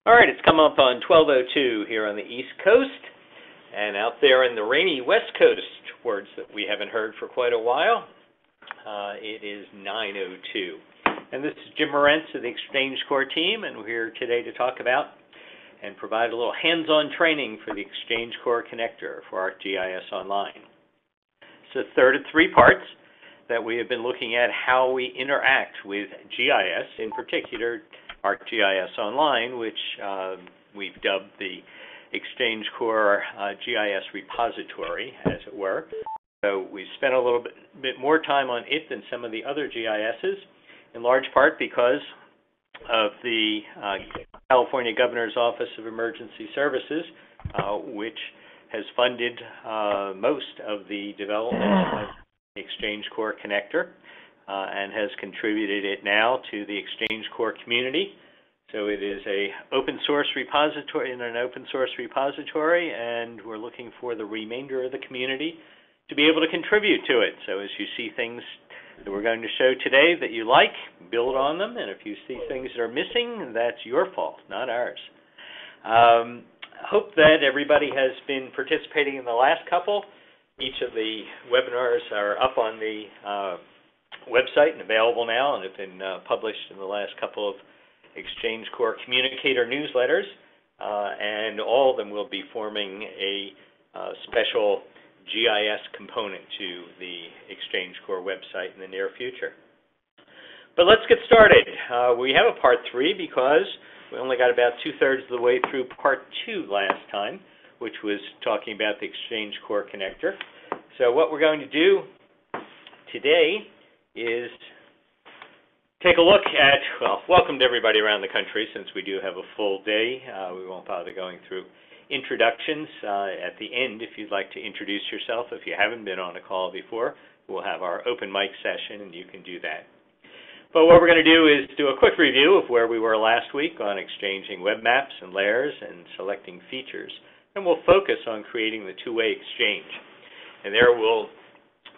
All right, it's come up on 12:02 here on the East Coast, and out there in the rainy West Coast, words that we haven't heard for quite a while, it is 9:02. And this is Jim Morentz of the XchangeCore team, and we're here today to talk about and provide a little hands-on training for the XchangeCore connector for ArcGIS Online. It's the third of three parts that we have been looking at how we interact with GIS, in particular ArcGIS Online, which we've dubbed the XchangeCore GIS repository, as it were. So we spent a little bit more time on it than some of the other GISs, in large part because of the California Governor's Office of Emergency Services, which has funded most of the development of the XchangeCore connector and has contributed it now to the XchangeCore community. So it is an open source repository, and we're looking for the remainder of the community to be able to contribute to it. So as you see things that we're going to show today that you like, build on them, and if you see things that are missing, that's your fault, not ours. I hope that everybody has been participating in the last couple. Each of the webinars are up on the website and available now, and have been published in the last couple of XchangeCore communicator newsletters, and all of them will be forming a special GIS component to the XchangeCore website in the near future. But let's get started. We have a part 3 because we only got about 2/3 of the way through part 2 last time, which was talking about the XchangeCore connector. So what we're going to do today is take a look at, well, welcome to everybody around the country since we do have a full day. We won't bother going through introductions. At the end, if you'd like to introduce yourself, if you haven't been on a call before, we'll have our open mic session and you can do that. But what we're going to do is do a quick review of where we were last week on exchanging web maps and layers and selecting features. And we'll focus on creating the two-way exchange. And there we'll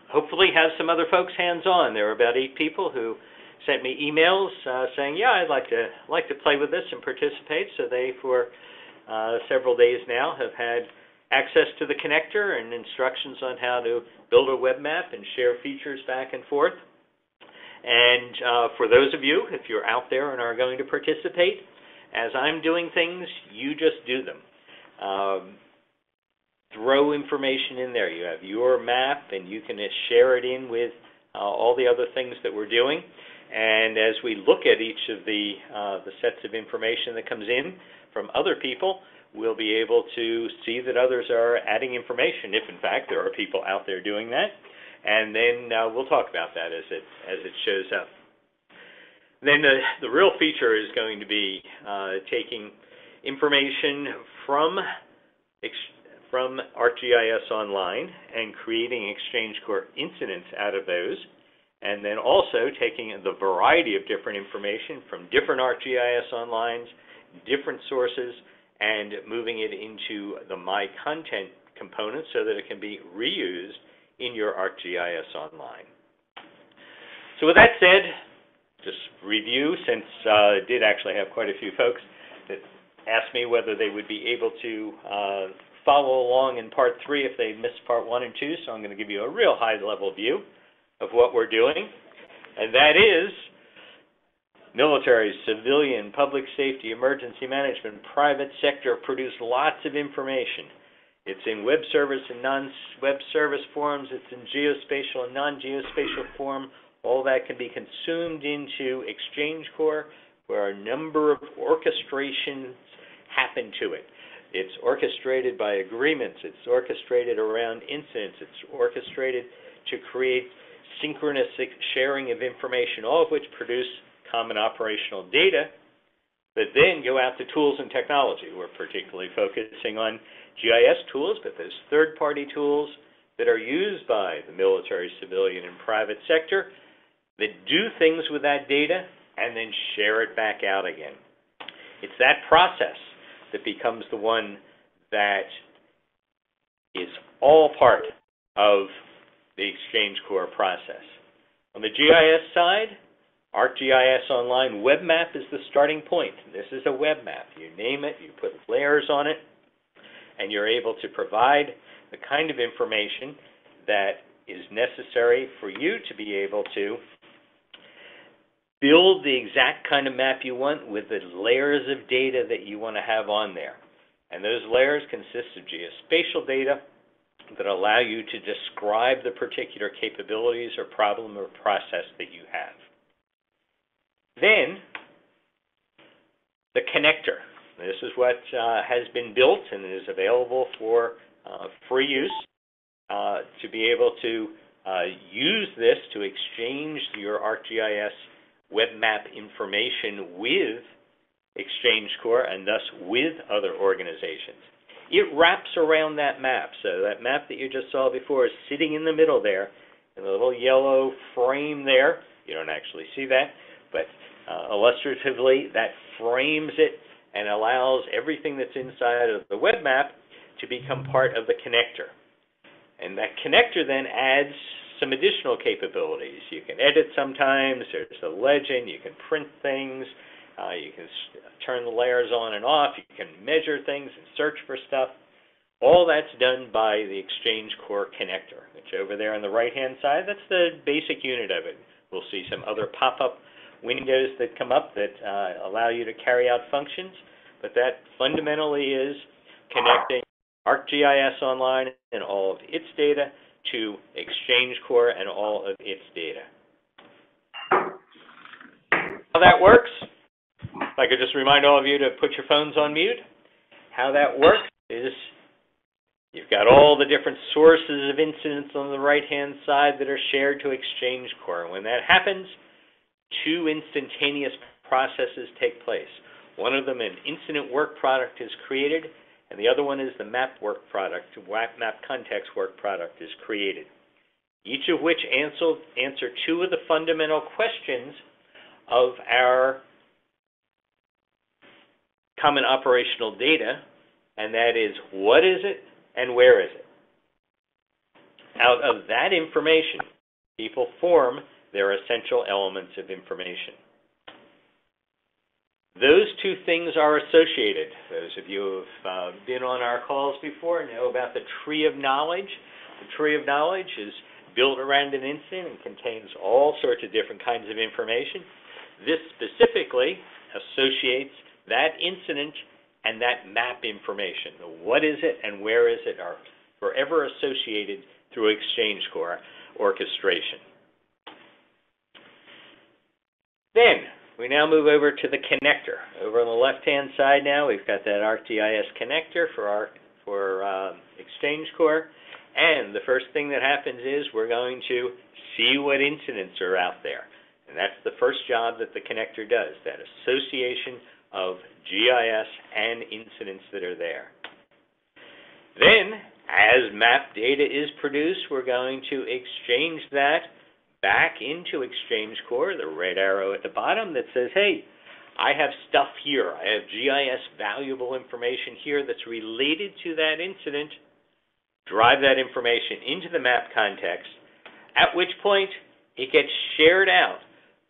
hopefully have some other folks hands-on. There were about 8 people who sent me emails saying, yeah, I'd like to play with this and participate. So they, for several days now, have had access to the connector and instructions on how to build a web map and share features back and forth. And for those of you, if you're out there and are going to participate, as I'm doing things, you just do them. Throw information in there. You have your map, and you can share it in with all the other things that we're doing. And as we look at each of the sets of information that comes in from other people, we'll be able to see that others are adding information, if in fact there are people out there doing that. And then we'll talk about that as it shows up. Then the real feature is going to be taking information from ArcGIS Online and creating XchangeCore incidents out of those, and then also taking the variety of different information from different ArcGIS Onlines, different sources, and moving it into the My Content component so that it can be reused in your ArcGIS Online. So with that said, just review, since I did actually have quite a few folks that asked me whether they would be able to follow along in part 3 if they missed part 1 and 2, so I'm going to give you a real high-level view of what we're doing, and that is military, civilian, public safety, emergency management, private sector produce lots of information. It's in web service and non-web service forms. It's in geospatial and non-geospatial form. All that can be consumed into XchangeCore, where a number of orchestrations happen to it. It's orchestrated by agreements. It's orchestrated around incidents. It's orchestrated to create synchronous sharing of information, all of which produce common operational data that then go out to tools and technology. We're particularly focusing on GIS tools, but there's third-party tools that are used by the military, civilian, and private sector that do things with that data and then share it back out again. It's that process that becomes the one that is all part of the XchangeCore process. On the GIS side, ArcGIS Online Web Map is the starting point. This is a web map. You name it, you put layers on it, and you're able to provide the kind of information that is necessary for you to be able to build the exact kind of map you want with the layers of data that you want to have on there. And those layers consist of geospatial data that allow you to describe the particular capabilities or problem or process that you have. Then, the connector. This is what has been built and is available for free use to be able to use this to exchange your ArcGIS Web Map information with XchangeCore and thus with other organizations. It wraps around that map. So that map that you just saw before is sitting in the middle there, in the little yellow frame there. You don't actually see that, but illustratively, that frames it and allows everything that's inside of the web map to become part of the connector. And that connector then adds some additional capabilities. You can edit sometimes, there's a legend, you can print things, you can turn the layers on and off, you can measure things and search for stuff. All that's done by the XchangeCore connector, which over there on the right-hand side, that's the basic unit of it. We'll see some other pop-up windows that come up that allow you to carry out functions, but that fundamentally is connecting ArcGIS Online and all of its data to XchangeCore and all of its data. How that works, if I could just remind all of you to put your phones on mute. How that works is you've got all the different sources of incidents on the right-hand side that are shared to XchangeCore. And when that happens, two instantaneous processes take place. One of them, an incident work product, is created, and the other one is the map work product, map context work product is created. Each of which answer two of the fundamental questions of our common operational data, and that is, what is it and where is it? Out of that information, people form their essential elements of information. Those two things are associated. Those of you who have been on our calls before know about the tree of knowledge. The tree of knowledge is built around an incident and contains all sorts of different kinds of information. This specifically associates that incident and that map information. The what is it and where is it are forever associated through XchangeCore orchestration. Then, we now move over to the connector. Over on the left-hand side now, we've got that ArcGIS connector for XchangeCore. And the first thing that happens is we're going to see what incidents are out there. And that's the first job that the connector does, that association of GIS and incidents that are there. Then, as map data is produced, we're going to exchange that back into XchangeCore, the red arrow at the bottom that says, hey, I have stuff here. I have GIS valuable information here that's related to that incident. Drive that information into the map context, at which point it gets shared out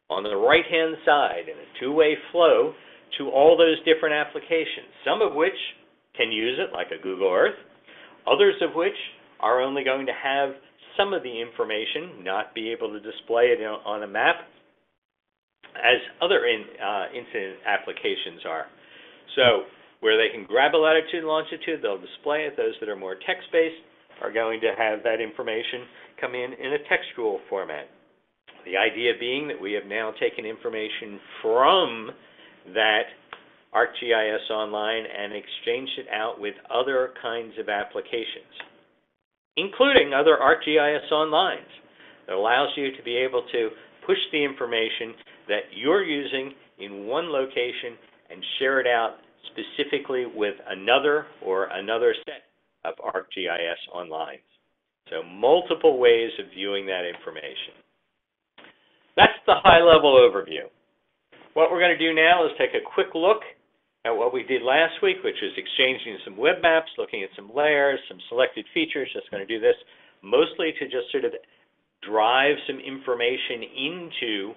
on the right-hand side in a two-way flow to all those different applications, some of which can use it, like a Google Earth, others of which are only going to have some of the information, not be able to display it on a map, as other incident applications are. So where they can grab a latitude and longitude, they'll display it. Those that are more text-based are going to have that information come in a textual format. The idea being that we have now taken information from that ArcGIS Online and exchanged it out with other kinds of applications, including other ArcGIS Onlines. That allows you to be able to push the information that you're using in one location and share it out specifically with another or another set of ArcGIS Onlines. So multiple ways of viewing that information. That's the high-level overview. What we're going to do now is take a quick look at what we did last week, which was exchanging some web maps, looking at some layers, some selected features. Just going to do this mostly to just sort of drive some information into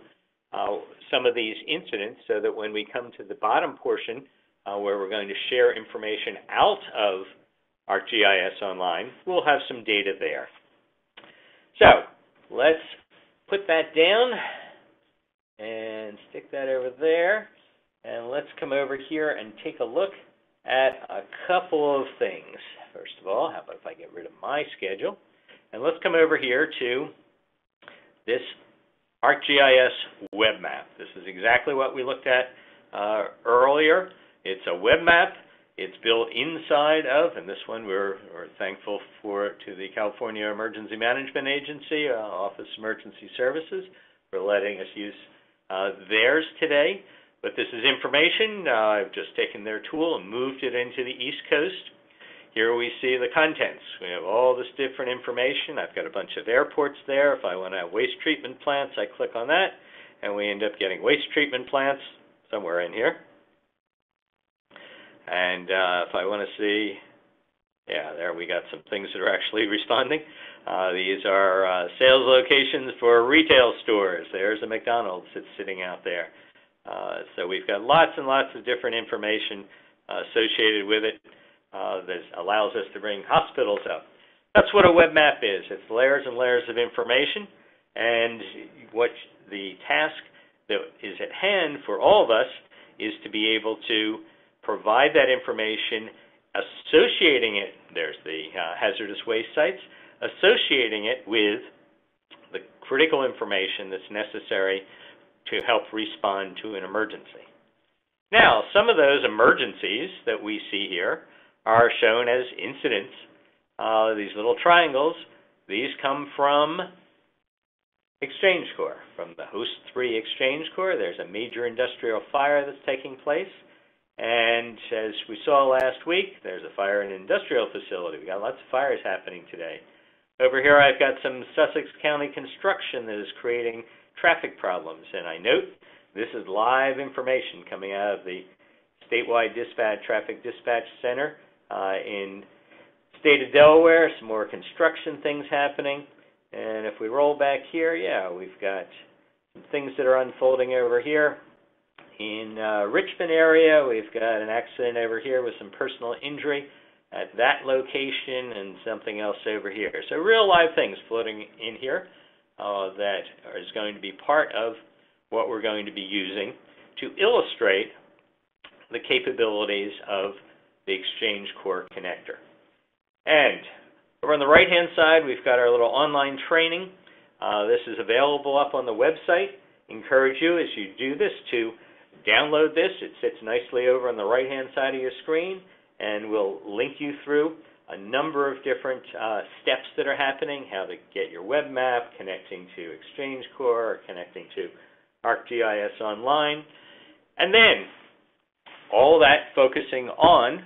some of these incidents so that when we come to the bottom portion where we're going to share information out of ArcGIS Online, we'll have some data there. So let's put that down and stick that over there. And let's come over here and take a look at a couple of things. First of all, how about if I get rid of my schedule? And let's come over here to this ArcGIS Web Map. This is exactly what we looked at earlier. It's a web map. It's built inside of, and this one we're thankful to the California Emergency Management Agency, Office of Emergency Services, for letting us use theirs today. But this is information. I've just taken their tool and moved it into the East Coast. Here we see the contents. We have all this different information. I've got a bunch of airports there. If I want to have waste treatment plants, I click on that, and we end up getting waste treatment plants somewhere in here. And if I want to see, yeah, there we got some things that are actually responding. These are sales locations for retail stores. There's a McDonald's that's sitting out there. So we've got lots and lots of different information associated with it that allows us to bring hospitals up. That's what a web map is. It's layers and layers of information, and what the task that is at hand for all of us is to be able to provide that information, associating it, there's the hazardous waste sites, associating it with the critical information that's necessary to help respond to an emergency. Now, some of those emergencies that we see here are shown as incidents. These little triangles, these come from XchangeCore, from the host 3 XchangeCore. There's a major industrial fire that's taking place. And as we saw last week, there's a fire in an industrial facility. We've got lots of fires happening today. Over here I've got some Sussex County construction that is creating traffic problems. And I note this is live information coming out of the statewide traffic dispatch center in the state of Delaware. Some more construction things happening. And if we roll back here, yeah, we've got some things that are unfolding over here. In Richmond area, we've got an accident over here with some personal injury at that location and something else over here. So real live things floating in here that is going to be part of what we're going to be using to illustrate the capabilities of the XchangeCore connector. And over on the right-hand side, we've got our little online training. This is available up on the website. Encourage you as you do this to download this. It sits nicely over on the right-hand side of your screen, and we'll link you through a number of different steps that are happening, how to get your web map, connecting to XchangeCore, connecting to ArcGIS Online, and then all that focusing on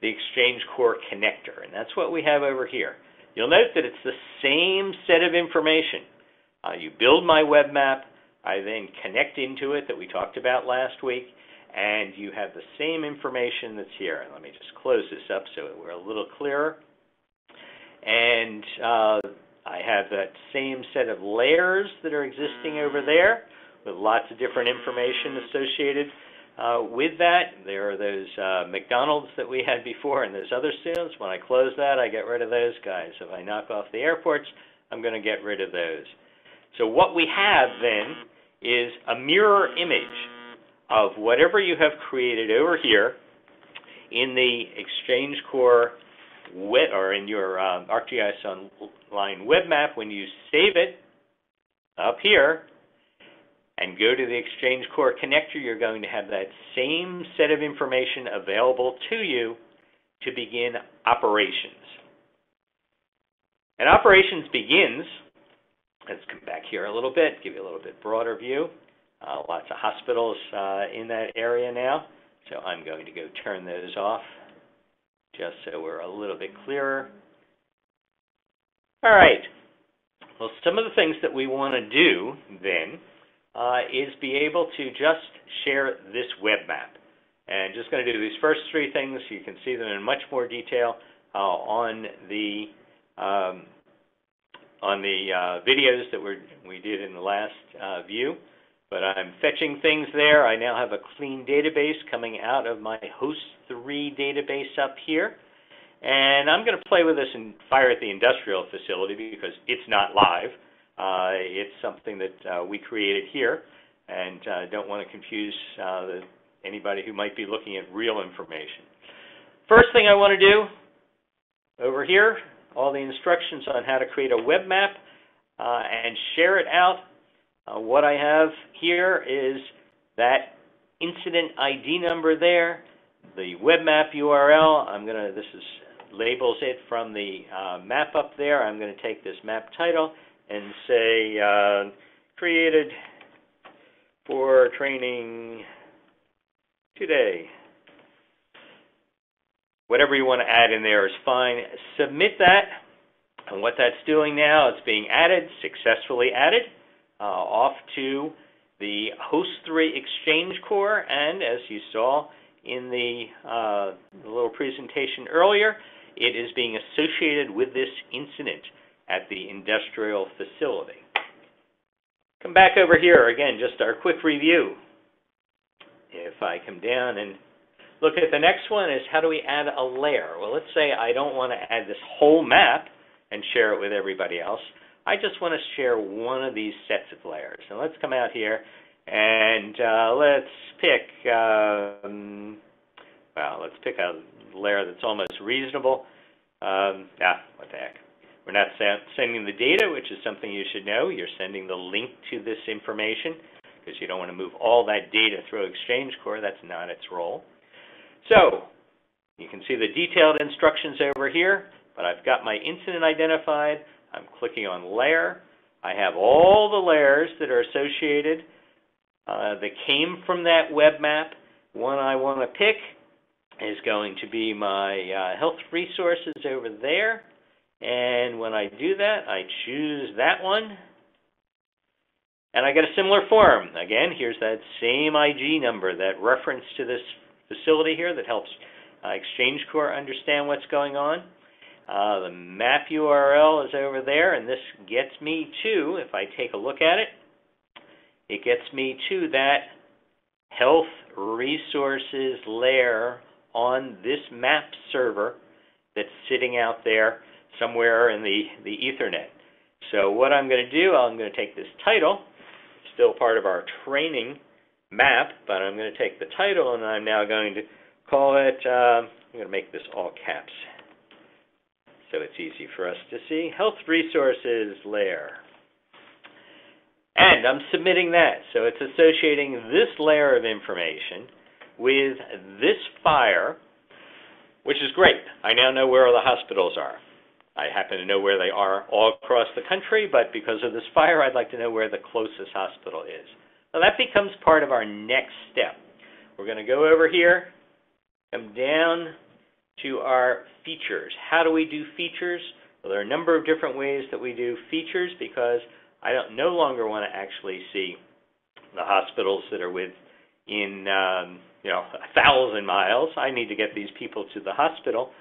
the XchangeCore connector, and that's what we have over here. You'll note that it's the same set of information. You build my web map, I then connect into it that we talked about last week, and you have the same information that's here. Let me just close this up so we're a little clearer. And I have that same set of layers that are existing over there with lots of different information associated with that. There are those McDonald's that we had before and those other sales. When I close that, I get rid of those guys. If I knock off the airports, I'm going to get rid of those. So what we have then is a mirror image of whatever you have created over here in the XchangeCore web, or in your ArcGIS Online web map. When you save it up here and go to the XchangeCore connector, you're going to have that same set of information available to you to begin operations. And operations begins, let's come back here a little bit, give you a little bit broader view. Lots of hospitals in that area now, so I'm going to go turn those off just so we're a little bit clearer. All right, well, some of the things that we want to do then is be able to just share this web map. And just going to do these first 3 things. You can see them in much more detail on the videos that we did in the last view. but I'm fetching things there. I now have a clean database coming out of my host3 database up here. And I'm going to play with this and fire at the industrial facility because it's not live. It's something that we created here, and don't want to confuse anybody who might be looking at real information. First thing I want to do over here, all the instructions on how to create a web map and share it out. What I have here is that incident ID number there, the web map URL. This is labels it from the map up there. I'm going to take this map title and say created for training today. Whatever you want to add in there is fine. Submit that, and what that's doing now, it's being added, successfully added, off to the host3 XchangeCore, and as you saw in the little presentation earlier, it is being associated with this incident at the industrial facility. Come back over here, again, just our quick review. If I come down and look at the next one is how do we add a layer? Well, let's say I don't want to add this whole map and share it with everybody else. I just want to share one of these sets of layers. So let's come out here and let's pick a layer that's almost reasonable. What the heck. We're not sending the data, which is something you should know. You're sending the link to this information because you don't want to move all that data through XchangeCore. That's not its role. So you can see the detailed instructions over here, but I've got my incident identified. I'm clicking on layer. I have all the layers that are associated that came from that web map. One I want to pick is going to be my health resources over there. And when I do that, I choose that one. And I get a similar form. Again, here's that same IG number, that reference to this facility here that helps XchangeCore understand what's going on. The map URL is over there, and this gets me to, if I take a look at it, it gets me to that health resources layer on this map server that's sitting out there somewhere in the Ethernet. So what I'm going to do, I'm going to take this title, still part of our training map, but I'm going to take the title and I'm now going to call it, I'm going to make this all caps so it's easy for us to see, Health Resources Layer. And I'm submitting that. So it's associating this layer of information with this fire, which is great. I now know where the hospitals are. I happen to know where they are all across the country, but because of this fire, I'd like to know where the closest hospital is. Now that becomes part of our next step. We're going to go over here, come down to our features. How do we do features? Well, there are a number of different ways that we do features because I no longer want to actually see the hospitals that are within 1,000 miles. I need to get these people to the hospital.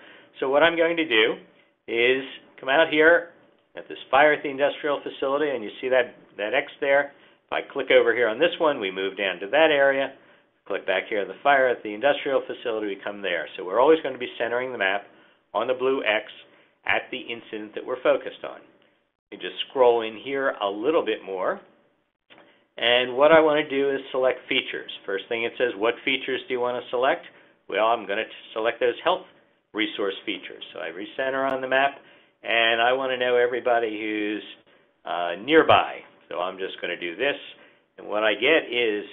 So what I'm going to do is come out here at this fire at the industrial facility, and you see that X there. If I click over here on this one, we move down to that area. Click back here, the fire at the industrial facility, we come there. So we're always going to be centering the map on the blue X at the incident that we're focused on. You just scroll in here a little bit more. And what I want to do is select features. First thing it says, what features do you want to select? Well, I'm going to select those health resource features. So I recenter on the map, and I want to know everybody who's nearby. So I'm just going to do this, and what I get is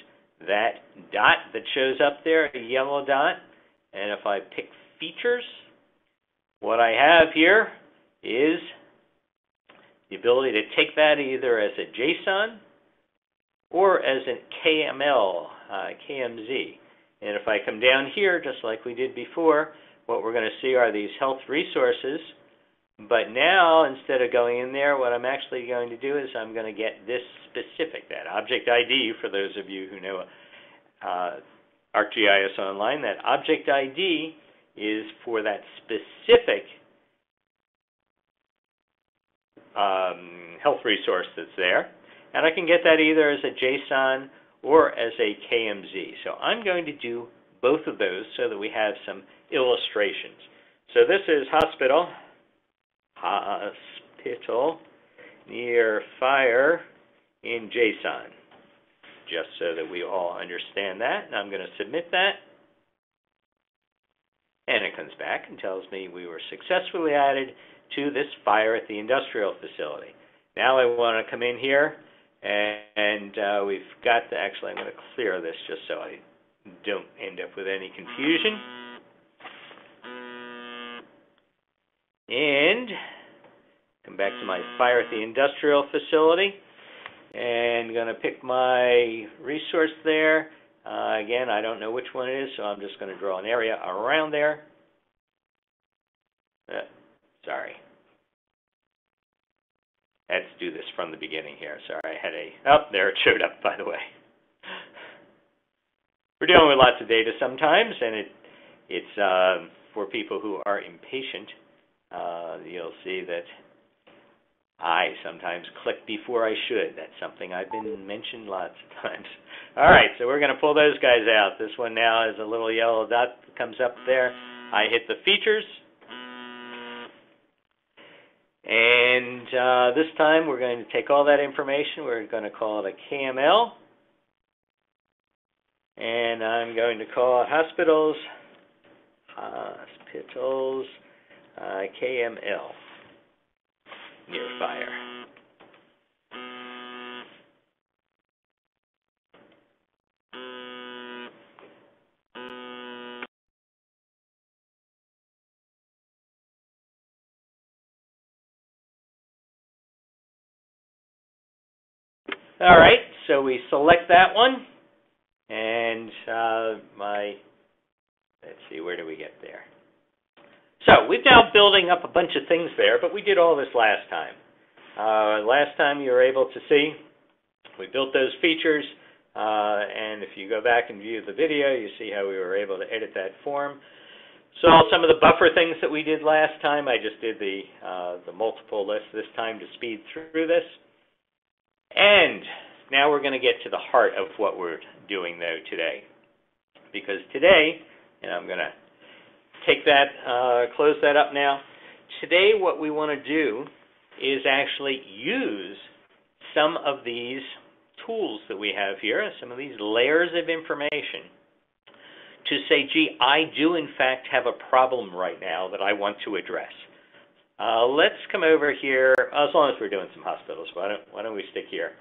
that dot that shows up there, a yellow dot, and if I pick features, what I have here is the ability to take that either as a JSON or as an KML, KMZ. And if I come down here, just like we did before, what we're going to see are these health resources. But now, instead of going in there, what I'm actually going to do is I'm going to get this specific, that object ID, for those of you who know ArcGIS Online, that object ID is for that specific health resource that's there. And I can get that either as a JSON or as a KMZ. So I'm going to do both of those so that we have some illustrations. So this is hospital near fire in JSON, just so that we all understand that. And I'm going to submit that. And it comes back and tells me we were successfully added to this fire at the industrial facility. Now I want to come in here, and we've got the, actually I'm going to clear this just so I don't end up with any confusion. And come back to my fire at the industrial facility, and going to pick my resource there. Again, I don't know which one it is, so I'm just going to draw an area around there. Sorry. Let's do this from the beginning here. Sorry, I had there it showed up, by the way. We're dealing with lots of data sometimes, and it's for people who are impatient. You'll see that I sometimes click before I should. That's something I've been mentioned lots of times. All right, so we're going to pull those guys out. This one now is a little yellow dot that comes up there. I hit the features. And this time we're going to take all that information. We're going to call it a KML. And I'm going to call it hospitals KML near fire. All right, so we select that one, and let's see, where do we get there? So we're now building up a bunch of things there, but we did all this last time. Last time you were able to see, we built those features, and if you go back and view the video, you see how we were able to edit that form. So some of the buffer things that we did last time, I just did the multiple list this time to speed through this. And now we're going to get to the heart of what we're doing, though, today. Because today, and I'm going to take that, close that up now. Today, what we want to do is actually use some of these tools that we have here, some of these layers of information, to say, gee, I do, in fact, have a problem right now that I want to address. Let's come over here, as long as we're doing some hospitals, why don't we stick here?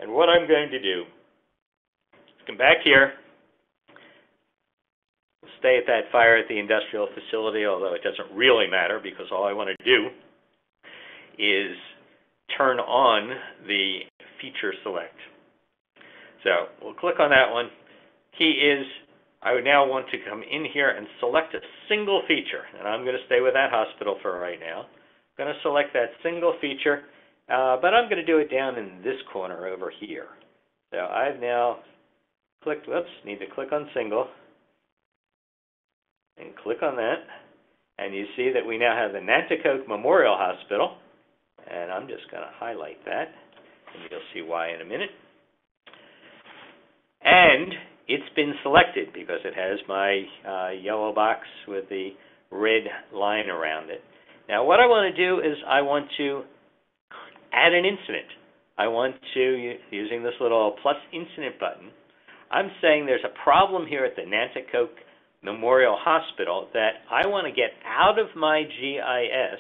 And what I'm going to do is come back here, stay at that fire at the industrial facility, although it doesn't really matter because all I want to do is turn on the feature select. So we'll click on that one. Key is I would now want to come in here and select a single feature, and I'm going to stay with that hospital for right now. I'm going to select that single feature, but I'm going to do it down in this corner over here. So I've now clicked, need to click on single, and click on that, and you see that we now have the Nanticoke Memorial Hospital, and I'm just going to highlight that, and you'll see why in a minute. And it's been selected because it has my yellow box with the red line around it. Now what I want to do is I want to add an incident. I want to, using this little plus incident button, I'm saying there's a problem here at the Nanticoke Memorial Hospital that I want to get out of my GIS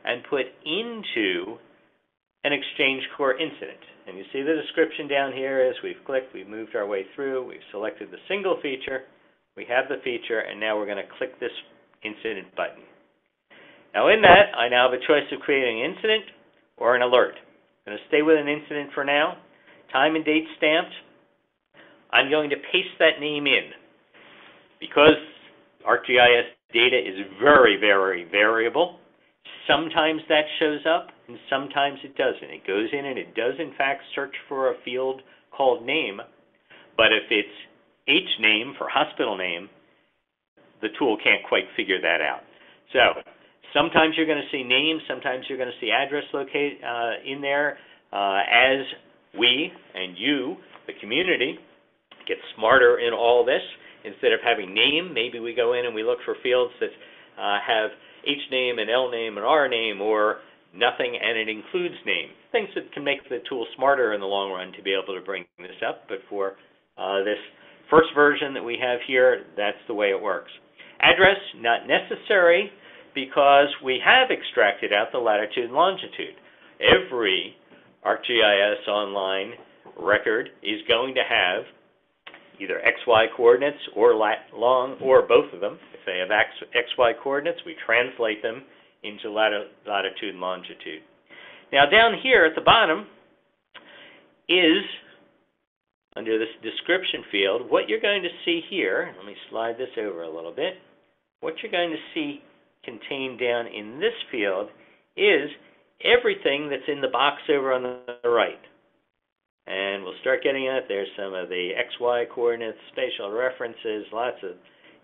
and put into an XchangeCore incident. And you see the description down here as we've clicked, we've moved our way through, we've selected the single feature, we have the feature, and now we're going to click this incident button. Now in that, I now have a choice of creating an incident or an alert. I'm going to stay with an incident for now. Time and date stamped. I'm going to paste that name in. Because ArcGIS data is very, very variable, sometimes that shows up and sometimes it doesn't. It goes in and it does in fact search for a field called name, but if it's HNAME for hospital name, the tool can't quite figure that out. So sometimes you're going to see name, sometimes you're going to see address located in there as we and you the community gets smarter in all this. Instead of having name, maybe we go in and we look for fields that have H name and L name and R name, or nothing and it includes name. Things that can make the tool smarter in the long run to be able to bring this up. But for this first version that we have here, that's the way it works. Address, not necessary, because we have extracted out the latitude and longitude. Every ArcGIS Online record is going to have either XY coordinates or long, or both of them. If they have XY coordinates, we translate them into latitude and longitude. Now down here at the bottom is, under this description field, what you're going to see here. Let me slide this over a little bit. What you're going to see contained down in this field is everything that's in the box over on the right. And we'll start getting at it. There's some of the XY coordinates, spatial references, lots of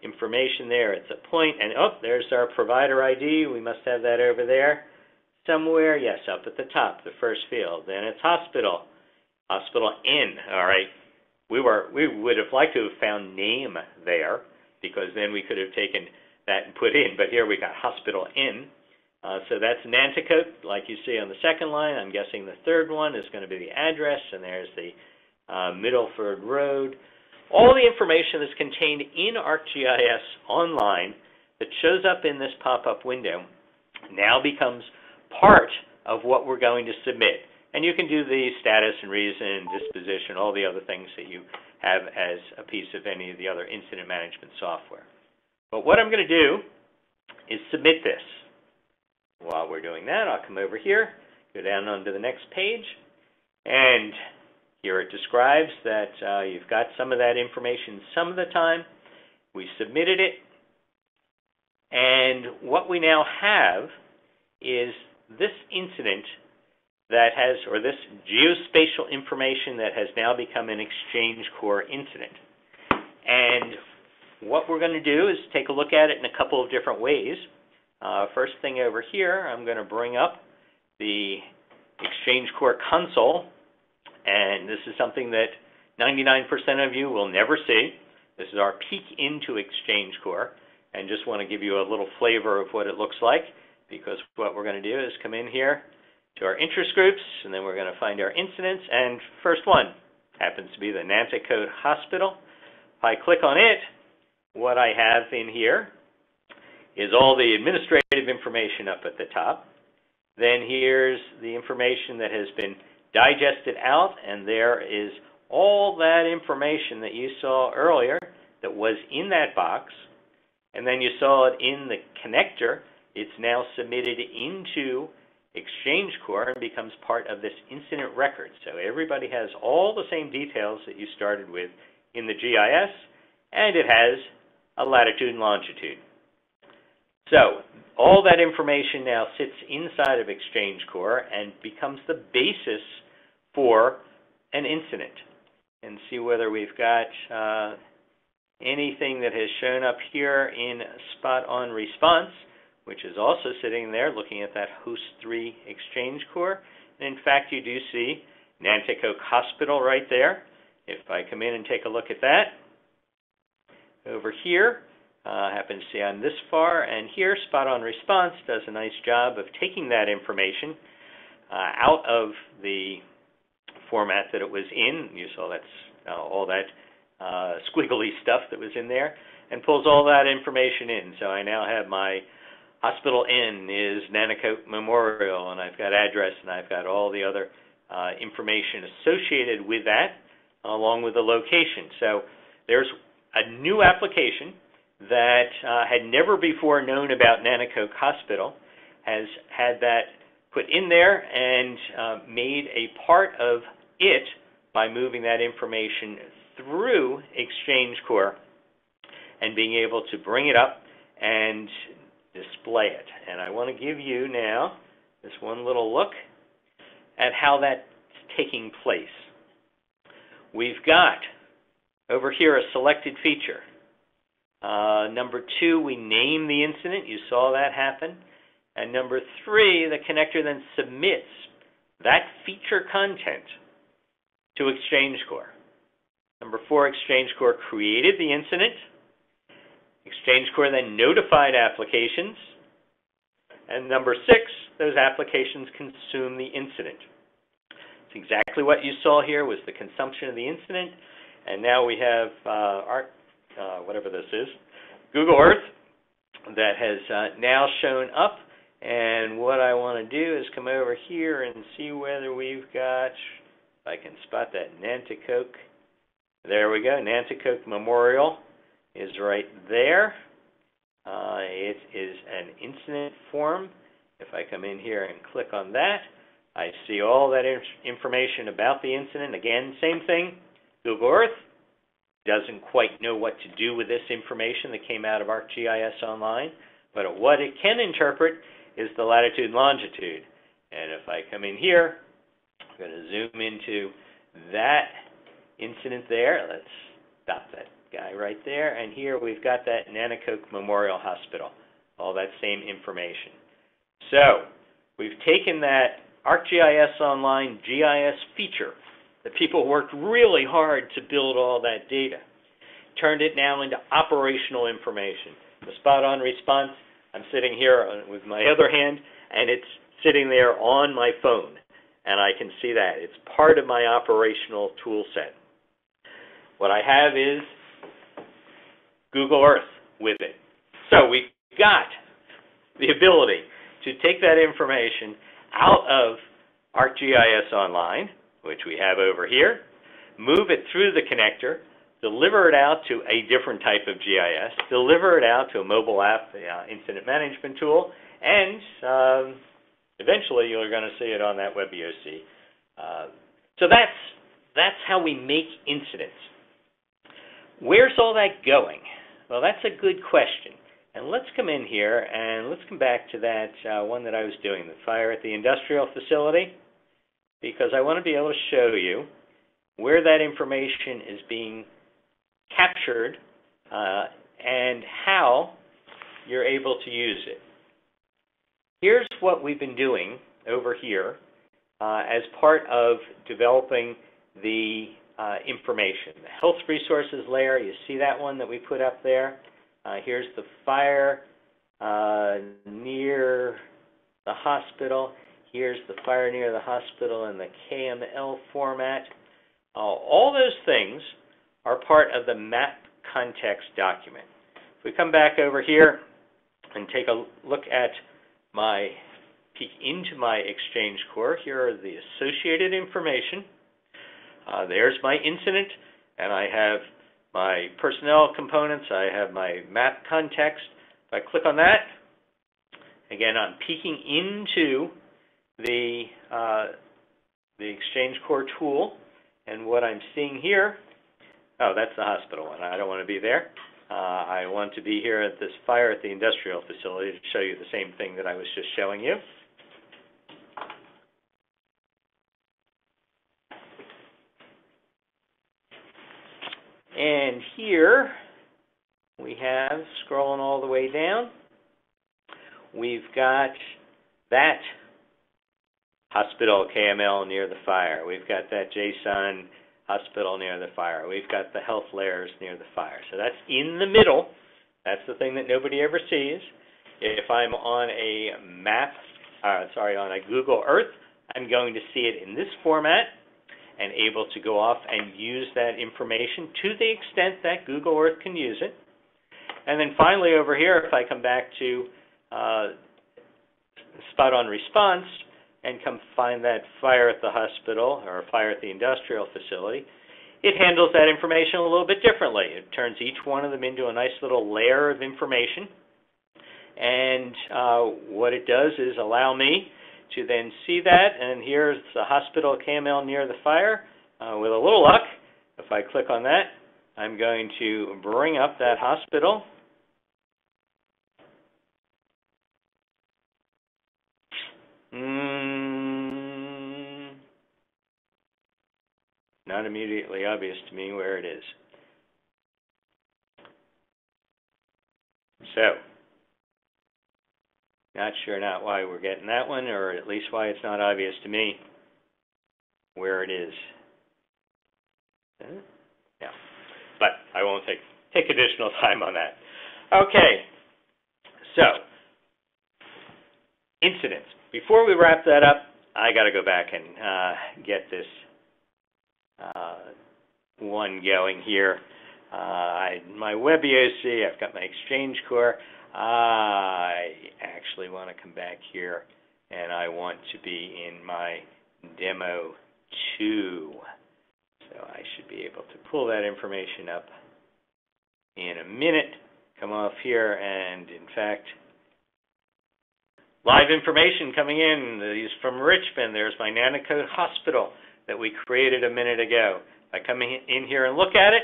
information there. It's a point, and oh, there's our provider ID. We must have that over there somewhere. Yes, up at the top, the first field. Then it's hospital, hospital N. All right. We would have liked to have found name there, because then we could have taken that and put in. But here we got hospital N. So that's Nanticoke, like you see on the second line. I'm guessing the third one is going to be the address, and there's the Middleford Road. All the information that's contained in ArcGIS Online that shows up in this pop-up window now becomes part of what we're going to submit. And you can do the status and reason, disposition, all the other things that you have as a piece of any of the other incident management software. But what I'm going to do is submit this. While we're doing that, I'll come over here, go down onto the next page, and here it describes that you've got some of that information some of the time. We submitted it, and what we now have is this incident that has, or this geospatial information that has now become an XchangeCore incident. And what we're going to do is take a look at it in a couple of different ways. First thing over here, I'm going to bring up the XchangeCore Console, and this is something that 99% of you will never see. This is our peek into XchangeCore, and just want to give you a little flavor of what it looks like, because what we're going to do is come in here to our interest groups, and then we're going to find our incidents, and first one happens to be the Nanticoke Hospital. If I click on it, what I have in here is all the administrative information up at the top. Then here's the information that has been digested out, and there is all that information that you saw earlier that was in that box. And then you saw it in the connector. It's now submitted into XchangeCore and becomes part of this incident record. So everybody has all the same details that you started with in the GIS, and it has a latitude and longitude. So all that information now sits inside of XchangeCore and becomes the basis for an incident. And see whether we've got anything that has shown up here in SpotOn Response, which is also sitting there looking at that host 3 XchangeCore. And in fact, you do see Nanticoke Hospital right there. If I come in and take a look at that, over here, I happen to see I'm this far, and here SpotOn Response does a nice job of taking that information out of the format that it was in. You saw that's all that squiggly stuff that was in there, and pulls all that information in. So I now have my hospital N is Nanticoke Memorial, and I've got address, and I've got all the other information associated with that, along with the location. So there's a new application that had never before known about Nanticoke Hospital, has had that put in there and made a part of it by moving that information through XchangeCore and being able to bring it up and display it. And I want to give you now this one little look at how that's taking place. We've got over here a selected feature. Number 2, we name the incident. You saw that happen. And number 3, the connector then submits that feature content to XchangeCore. Number 4, XchangeCore created the incident. XchangeCore then notified applications. And number 6, those applications consume the incident. It's exactly what you saw here was the consumption of the incident. And now we have whatever this is, Google Earth, that has now shown up. And what I want to do is come over here and see whether we've got, if I can spot that, Nanticoke. There we go, Nanticoke Memorial is right there. It is an incident form. If I come in here and click on that, I see all that information about the incident. Again, same thing, Google Earth doesn't quite know what to do with this information that came out of ArcGIS Online, but what it can interpret is the latitude and longitude. And if I come in here, I'm going to zoom into that incident there. Let's stop that guy right there. And here we've got that Nanticoke Memorial Hospital, all that same information. So we've taken that ArcGIS Online GIS feature that people worked really hard to build all that data, turned it now into operational information. The SpotOn Response, I'm sitting here with my other hand, and it's sitting there on my phone, and I can see that. It's part of my operational tool set. What I have is Google Earth with it. So we've got the ability to take that information out of ArcGIS Online, which we have over here, move it through the connector, deliver it out to a different type of GIS, deliver it out to a mobile app, the incident management tool, and eventually you're going to see it on that WebVOC. So that's how we make incidents. Where's all that going? Well, that's a good question. And let's come in here and let's come back to that one that I was doing, the fire at the industrial facility, because I want to be able to show you where that information is being captured and how you're able to use it. Here's what we've been doing over here as part of developing the information. The health resources layer, you see that one that we put up there? Here's the fire near the hospital. Here's the fire near the hospital in the KML format. All those things are part of the map context document. If we come back over here and take a look at peek into my XchangeCore, here are the associated information. There's my incident, and I have my personnel components. I have my map context. If I click on that, again, I'm peeking into the XchangeCore tool, and what I'm seeing here, oh, that's the hospital one. I don't want to be there. I want to be here at this fire at the industrial facility to show you the same thing that I was just showing you. And here we have, scrolling all the way down, we've got that hospital KML near the fire. We've got that JSON hospital near the fire. We've got the health layers near the fire. So that's in the middle. That's the thing that nobody ever sees. If I'm on a map, on a Google Earth, I'm going to see it in this format and able to go off and use that information to the extent that Google Earth can use it. And then finally over here, if I come back to SpotOn Response and come find that fire at the hospital or fire at the industrial facility, it handles that information a little bit differently. It turns each one of them into a nice little layer of information. And what it does is allow me to then see that, and here's the hospital KML near the fire. With a little luck, if I click on that, I'm going to bring up that hospital. Not immediately obvious to me where it is. So, not sure why we're getting that one, or at least why it's not obvious to me where it is. Yeah. I won't take additional time on that. Okay, so incidents. Before we wrap that up, I got to go back and get this one going here. My WebEOC, I've got my XchangeCore. I actually want to come back here, and I want to be in my demo 2. So I should be able to pull that information up in a minute. Come off here, and in fact, live information coming in. These from Richmond. There's my Nanticoke Hospital that we created a minute ago. If I come in here and look at it,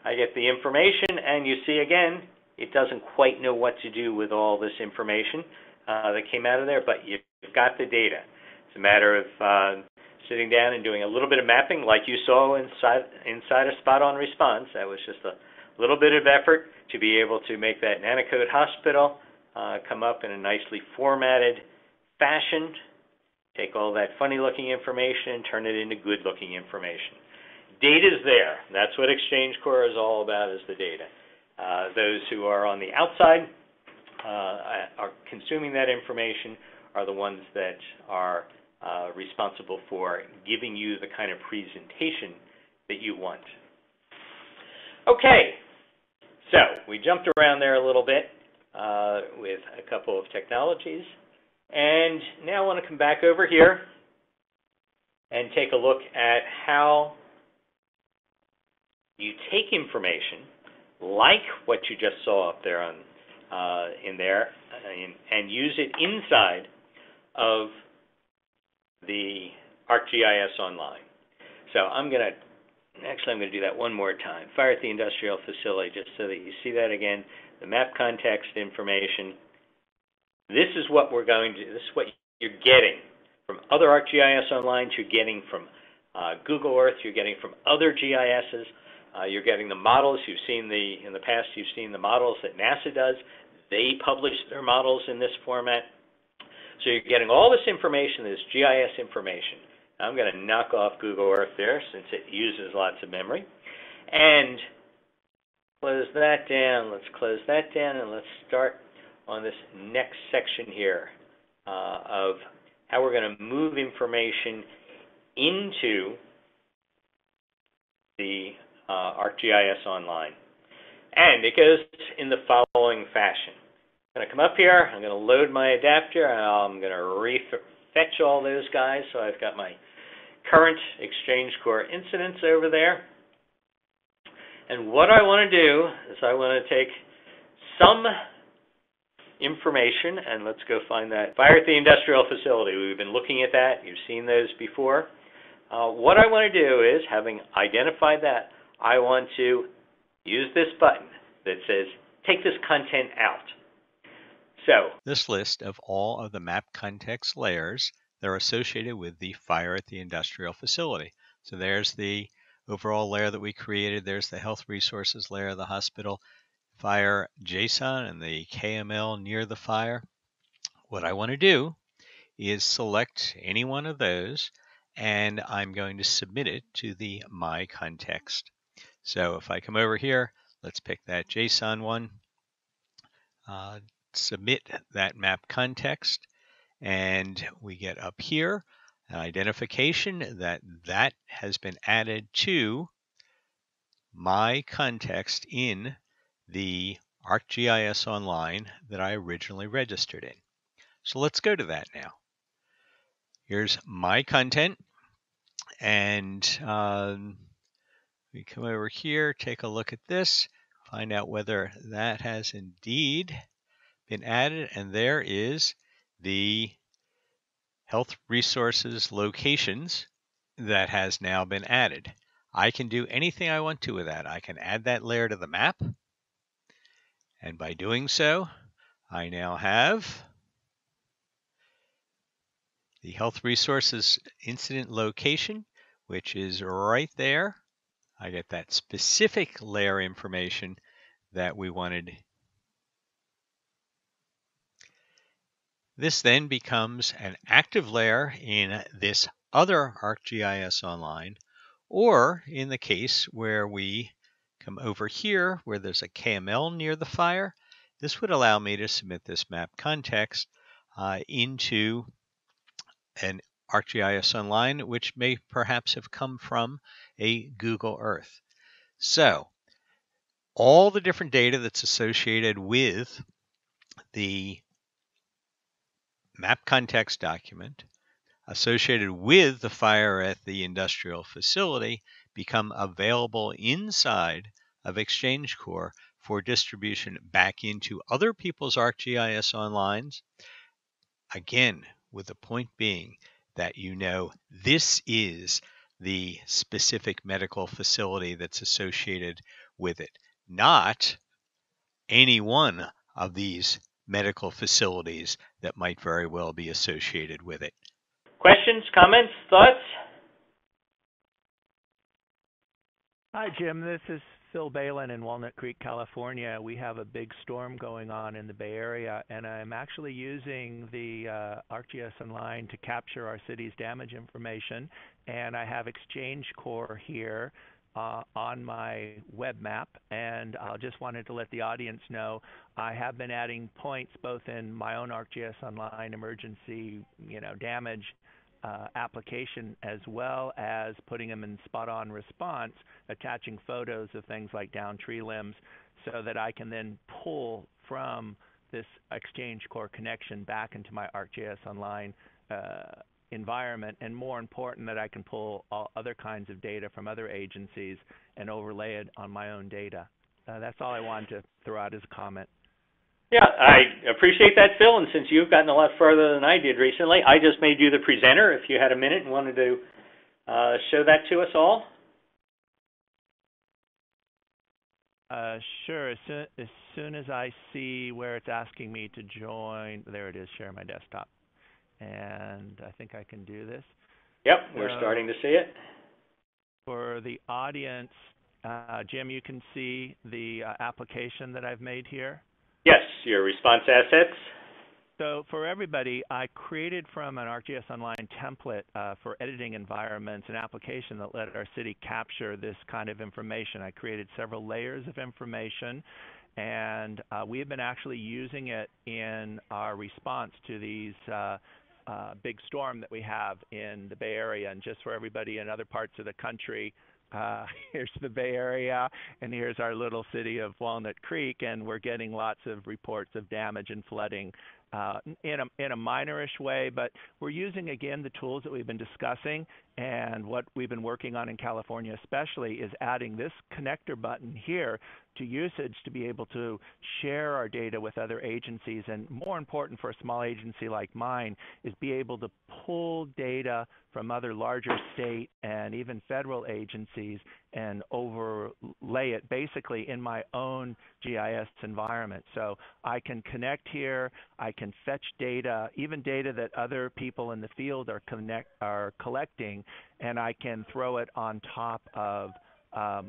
I get the information, and you see again, it doesn't quite know what to do with all this information that came out of there, but you've got the data. It's a matter of sitting down and doing a little bit of mapping like you saw inside of SpotOn Response. That was just a little bit of effort to be able to make that Nanticoke Hospital come up in a nicely formatted fashion, take all that funny-looking information and turn it into good-looking information. Data's there. That's what XchangeCore is all about, is the data. Those who are on the outside are consuming that information are the ones that are responsible for giving you the kind of presentation that you want. Okay, so we jumped around there a little bit with a couple of technologies, and now I want to come back over here and take a look at how you take information like what you just saw up there in there and use it inside of the ArcGIS Online. So I'm going to do that one more time. Fire at the industrial facility, just so that you see that again. The map context information. This is what we're going to, this is what you're getting from other ArcGIS Online. You're getting from Google Earth. You're getting from other GISs. You're getting the models. You've seen in the past, you've seen the models that NASA does. They publish their models in this format. So you're getting all this information, this GIS information. I'm going to knock off Google Earth there since it uses lots of memory. And close that down. Let's close that down, and let's start on this next section here of how we're going to move information into the ArcGIS Online. And it goes in the following fashion. I'm going to come up here, I'm going to load my adapter, and I'm going to refetch all those guys. So I've got my current XchangeCore incidents over there. And what I want to do is I want to take some information, and let's go find that. Fire at the industrial facility. We've been looking at that. You've seen those before. What I want to do is, having identified that, I want to use this button that says, take this content out. So this list of all of the map context layers that are associated with the fire at the industrial facility. So there's the overall layer that we created. There's the health resources layer, the hospital, fire JSON, and the KML near the fire. What I want to do is select any one of those, and I'm going to submit it to the My Context. So if I come over here, let's pick that JSON one, submit that map context, and we get up here an identification that has been added to my context in the ArcGIS Online that I originally registered in. So let's go to that now. Here's my content, and we come over here, take a look at this, find out whether that has indeed been added, and there is the health resources locations that has now been added. I can do anything I want to with that. I can add that layer to the map, and by doing so, I now have the health resources incident location, which is right there. I get that specific layer information that we wanted. This then becomes an active layer in this other ArcGIS Online, or in the case where we come over here where there's a KML near the fire. This would allow me to submit this map context into an ArcGIS Online, which may perhaps have come from a Google Earth. So all the different data that's associated with the map context document associated with the fire at the industrial facility become available inside of XchangeCore for distribution back into other people's ArcGIS Onlines. Again, with the point being that you know this is the specific medical facility that's associated with it, not any one of these medical facilities that might very well be associated with it. Questions, comments, thoughts? Hi, Jim. This is Phil Balin in Walnut Creek, California. We have a big storm going on in the Bay Area, and I'm actually using the ArcGIS Online to capture our city's damage information. And I have XchangeCore here on my web map, and I just wanted to let the audience know I have been adding points both in my own ArcGIS Online emergency, damage application, as well as putting them in SpotOn Response, attaching photos of things like downed tree limbs, so that I can then pull from this XchangeCore connection back into my ArcGIS Online environment, and more important, that I can pull all other kinds of data from other agencies and overlay it on my own data. That's all I wanted to throw out as a comment. Yeah, I appreciate that, Phil, and since you've gotten a lot further than I did recently, I just made you the presenter if you had a minute and wanted to show that to us all. Sure. As soon as I see where it's asking me to join, there it is, share my desktop. And I think I can do this. Yep, we're starting to see it. For the audience, Jim, you can see the application that I've made here. Yes, your response assets. So for everybody, I created from an ArcGIS Online template for editing environments an application that let our city capture this kind of information. I created several layers of information, and we have been actually using it in our response to these big storm that we have in the Bay Area. And just for everybody in other parts of the country, here's the Bay Area, and here's our little city of Walnut Creek, and we're getting lots of reports of damage and flooding in a minorish way, but we're using, again, the tools that we've been discussing, and what we've been working on in California especially is adding this connector button here to usage to be able to share our data with other agencies, and more important for a small agency like mine is be able to pull data from other larger state and even federal agencies and overlay it basically in my own GIS environment. So I can connect here, I can fetch data, even data that other people in the field are collecting, and I can throw it on top of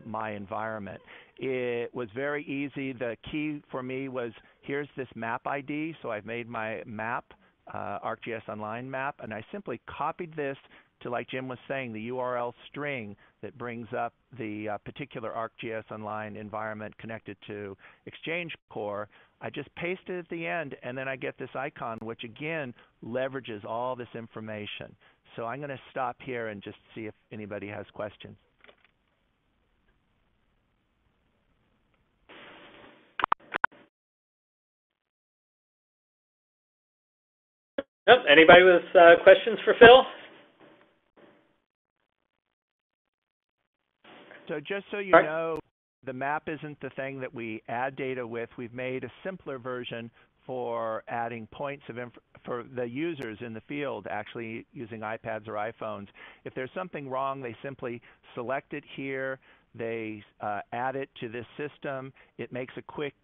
my environment. It was very easy. The key for me was, here's this map ID, so I've made my map, ArcGIS Online map, and I simply copied this to, like Jim was saying, the URL string that brings up the particular ArcGIS Online environment connected to XchangeCore. I just paste it at the end, and then I get this icon, which again leverages all this information. So I'm going to stop here and just see if anybody has questions. Yep. Anybody with questions for Phil? So just so you know, the map isn't the thing that we add data with. We've made a simpler version for adding points of for the users in the field, actually using iPads or iPhones. If there's something wrong, they simply select it here. They add it to this system. It makes a quick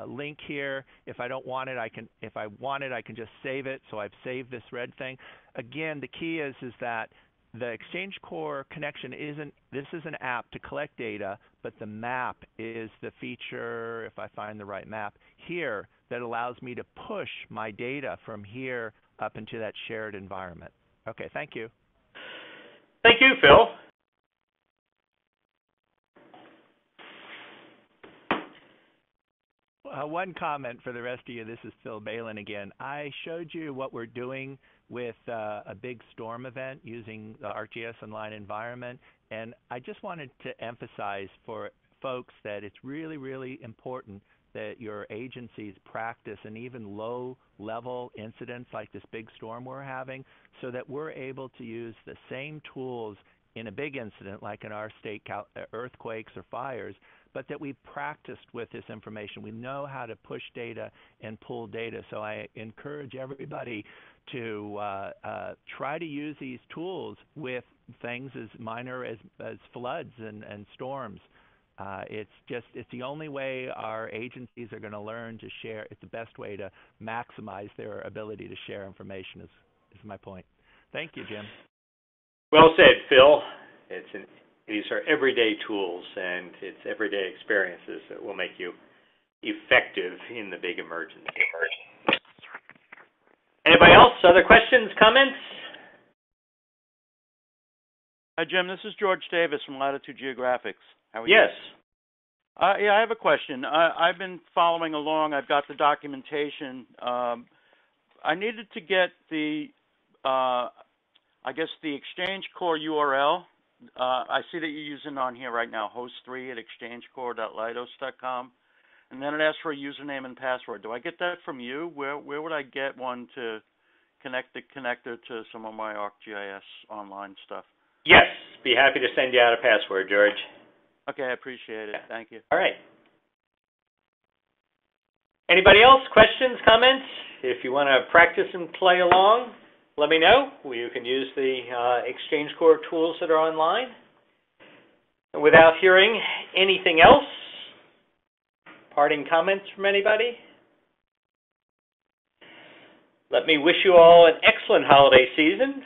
link here. If I don't want it, I can. If I want it, I can just save it. So I've saved this red thing. Again, the key is that the XchangeCore connection isn't. This is an app to collect data, but the map is the feature, if I find the right map here, that allows me to push my data from here up into that shared environment. Okay, thank you. Thank you, Phil. one comment for the rest of you. This is Phil Balin again. I showed you what we're doing with a big storm event using the ArcGIS Online environment, and I just wanted to emphasize for folks that it's really, really important that your agencies practice an even low-level incidents like this big storm we're having, so that we're able to use the same tools in a big incident like in our state, earthquakes or fires, but that we practiced with this information. We know how to push data and pull data. So I encourage everybody to try to use these tools with things as minor as floods and storms. It's the only way our agencies are going to learn to share. It's the best way to maximize their ability to share information is my point. Thank you, Jim. Well said, Phil. These are everyday tools, and it's everyday experiences that will make you effective in the big emergency. Anybody else? Other questions, comments? Hi, Jim. This is George Davis from Latitude Geographics. How are you? Yes. Yeah, I have a question. I've been following along. I've got the documentation. I needed to get the, I guess, the XchangeCore URL. I see that you're using on here right now, host3 at exchangecore.leidos.com. And then it asks for a username and password. Do I get that from you? Where would I get one to connect the connector to some of my ArcGIS online stuff? Yes. Be happy to send you out a password, George. Okay, I appreciate it. Thank you. All right. Anybody else? Questions, comments? If you want to practice and play along, let me know. You can use the XchangeCore tools that are online. And without hearing anything else, parting comments from anybody? Let me wish you all an excellent holiday season.